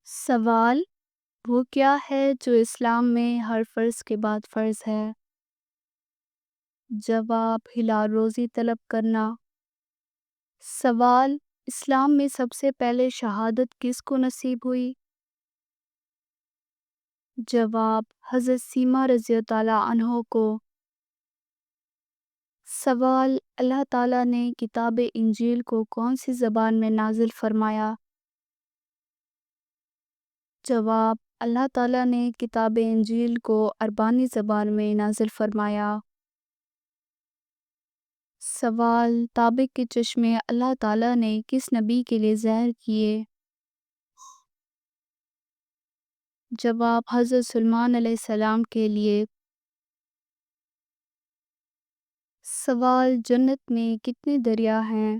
سوال: وہ کیا ہے جو اسلام میں ہر فرض کے بعد فرض ہے؟ جواب: حلال روزی طلب کرنا۔ سوال: اسلام میں سب سے پہلے شہادت کس کو نصیب ہوئی؟ جواب: حضرت سیمہ رضی اللہ عنہ کو۔ سوال: اللہ تعالیٰ نے کتاب انجیل کو کون سی زبان میں نازل فرمایا؟ جواب: اللہ تعالیٰ نے کتاب انجیل کو عبرانی زبان میں نازل فرمایا۔ سوال: تابع کے چشمے اللہ تعالیٰ نے کس نبی کے لیے ظاہر کیے؟ جواب: حضرت سلیمان علیہ السلام کے لیے۔ سوال: جنت میں کتنے دریا ہیں؟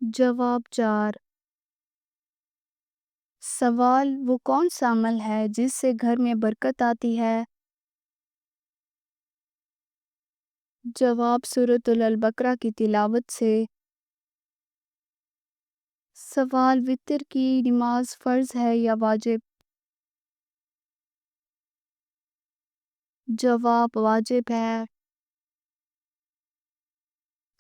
جواب: 4۔ سوال: وہ کون سا عمل ہے جس سے گھر میں برکت آتی ہے؟ جواب: سورۃ البقرہ کی تلاوت سے۔ سوال: وتر کی نماز فرض ہے یا واجب؟ جواب: واجب ہے۔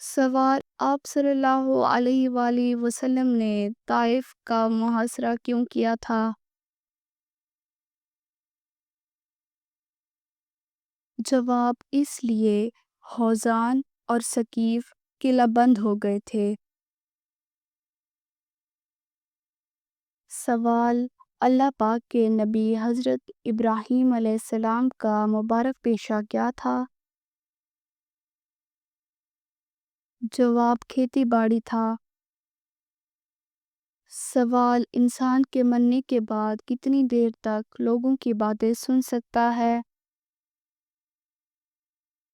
سوال: آپ صلی اللہ علیہ وآلہ وسلم نے طائف کا محاصرہ کیوں کیا تھا؟ جواب: اس لیے حوزان اور ثقیف قلعہ بند ہو گئے تھے۔ سوال: اللہ پاک کے نبی حضرت ابراہیم علیہ السلام کا مبارک پیشہ کیا تھا؟ جواب: کھیتی باڑی تھا۔ سوال: انسان کے مرنے کے بعد کتنی دیر تک لوگوں کی باتیں سن سکتا ہے؟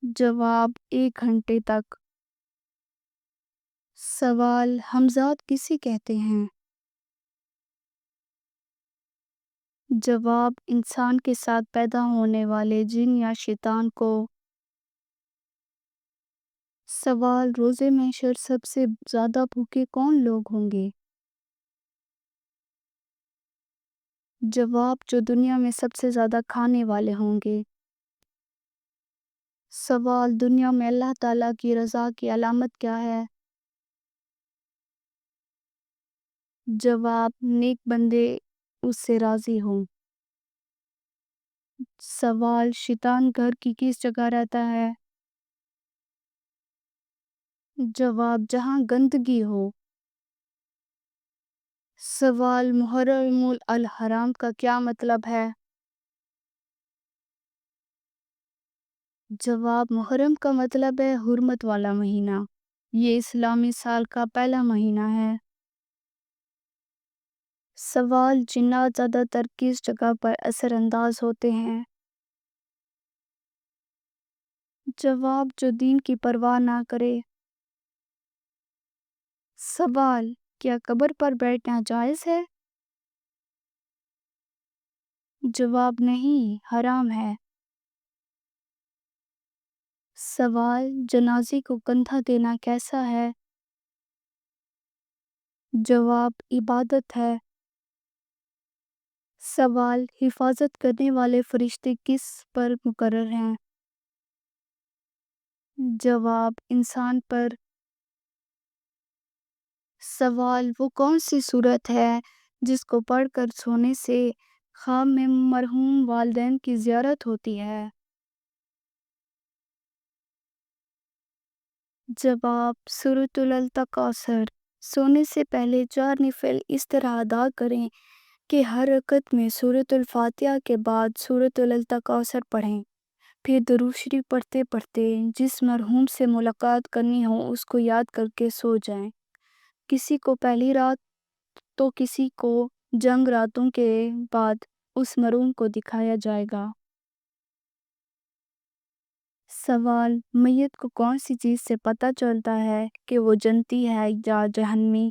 جواب: 1 گھنٹے تک۔ سوال: ہمزاد کسے کہتے ہیں؟ جواب: انسان کے ساتھ پیدا ہونے والے جن یا شیطان کو۔ سوال: روز محشر سب سے زیادہ بھوکے کون لوگ ہوں گے؟ جواب: جو دنیا میں سب سے زیادہ کھانے والے ہوں گے۔ سوال: دنیا میں اللہ تعالیٰ کی رضا کی علامت کیا ہے؟ جواب: نیک بندے اس سے راضی ہوں۔ سوال: شیطان گھر کی کس جگہ رہتا ہے؟ جواب: جہاں گندگی ہو۔ سوال: محرم الحرام کا کیا مطلب ہے؟ جواب: محرم کا مطلب ہے حرمت والا مہینہ۔ یہ اسلامی سال کا پہلا مہینہ ہے۔ سوال: جنات زیادہ تر کس جگہ پر اثر انداز ہوتے ہیں؟ جواب: جو دین کی پرواہ نہ کرے۔ سوال: کیا قبر پر بیٹھنا جائز ہے؟ جواب: نہیں، حرام ہے۔ سوال: جنازے کو کندھا دینا کیسا ہے؟ جواب: عبادت ہے۔ سوال: حفاظت کرنے والے فرشتے کس پر مقرر ہیں؟ جواب: انسان پر۔ سوال: وہ کون سی سورت ہے جس کو پڑھ کر سونے سے خواب میں مرحوم والدین کی زیارت ہوتی ہے؟ جواب: سورۃ التکاثر۔ سونے سے پہلے 4 نفل اس طرح ادا کریں کہ ہر رکعت میں سورۃ الفاتحہ کے بعد سورۃ التکاثر پڑھیں، پھر درود شریف پڑھتے پڑھتے جس مرحوم سے ملاقات کرنی ہو اس کو یاد کر کے سو جائیں۔ کسی کو پہلی رات تو کسی کو جنگ راتوں کے بعد اس مرحوم کو دکھایا جائے گا۔ سوال: میت کو کون سی چیز سے پتہ چلتا ہے کہ وہ جنتی ہے یا جہنمی؟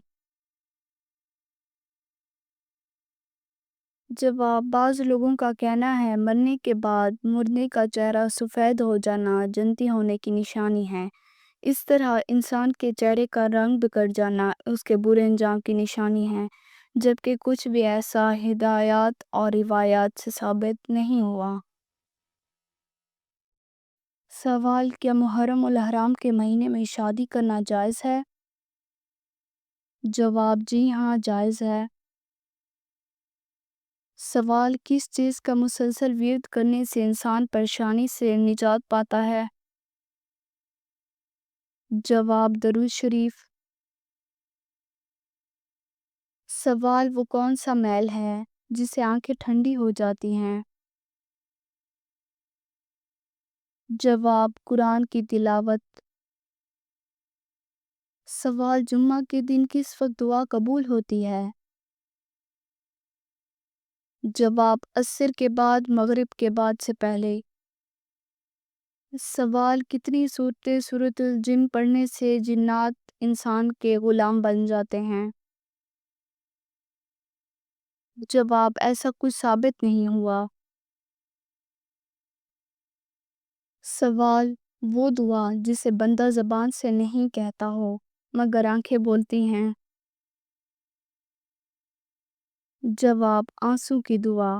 جواب: بعض لوگوں کا کہنا ہے مرنے کے بعد مردے کا چہرہ سفید ہو جانا جنتی ہونے کی نشانی ہے۔ اس طرح انسان کے چہرے کا رنگ بگڑ جانا اس کے برے انجام کی نشانی ہے۔ جبکہ کچھ بھی ایسا ہدایات اور روایات سے ثابت نہیں ہوا۔ سوال: کیا محرم الحرام کے مہینے میں شادی کرنا جائز ہے؟ جواب: جی ہاں، جائز ہے۔ سوال: کس چیز کا مسلسل ورد کرنے سے انسان پریشانی سے نجات پاتا ہے؟ جواب: درود شریف۔ سوال: وہ کون سا میل ہے جس سے آنکھیں ٹھنڈی ہو جاتی ہیں؟ جواب: قرآن کی تلاوت۔ سوال: جمعہ کے دن کس وقت دعا قبول ہوتی ہے؟ جواب: عصر کے بعد، مغرب کے بعد سے پہلے۔ سوال: کتنی صورتیں سورۃ الجن پڑھنے سے جنات انسان کے غلام بن جاتے ہیں؟ جواب: ایسا کچھ ثابت نہیں ہوا۔ سوال: وہ دعا جسے بندہ زبان سے نہیں کہتا ہو مگر آنکھیں بولتی ہیں؟ جواب: آنسو کی دعا۔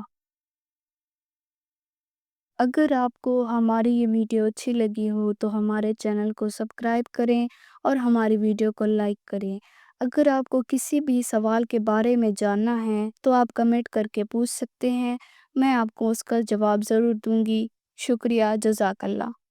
اگر آپ کو ہماری یہ ویڈیو اچھی لگی ہو تو ہمارے چینل کو سبسکرائب کریں اور ہماری ویڈیو کو لائک کریں۔ اگر آپ کو کسی بھی سوال کے بارے میں جاننا ہے تو آپ کمنٹ کر کے پوچھ سکتے ہیں، میں آپ کو اس کا جواب ضرور دوں گی۔ شکریہ، جزاک اللہ۔